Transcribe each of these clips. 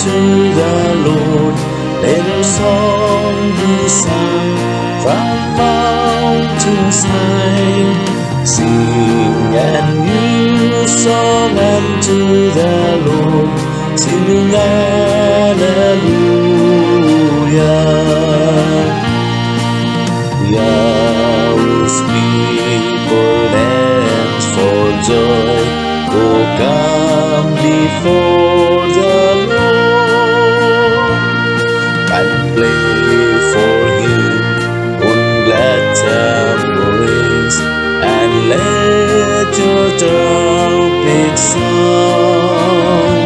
unto the Lord. Let a song be sung from mountains high. Sing a new song unto the Lord, singing hallelujah. Yahweh's people dance for joy. Oh, come before the Lord and play for Him on glad tambourines, and let your trumpet sound.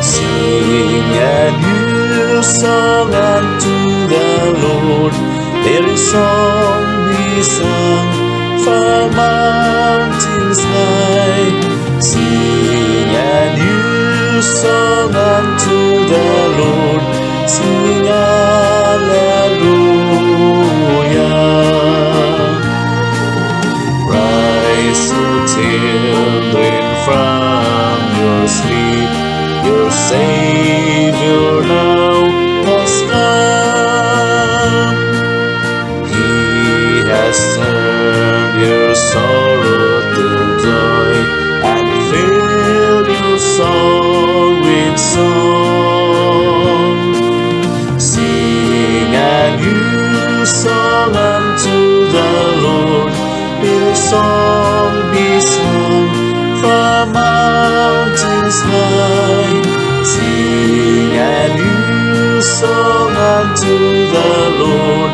Sing a new song unto the Lord. Let a song be sung from mountains high. Sing a new song unto the Lord, sing hallelujah. Rise, O children, from your sleep, your Savior now has come. He has turned your sorrow to joy and filled your soul with song. Sing a new song unto the Lord. Let a song be sung from mountains high. Sing a new song unto the Lord.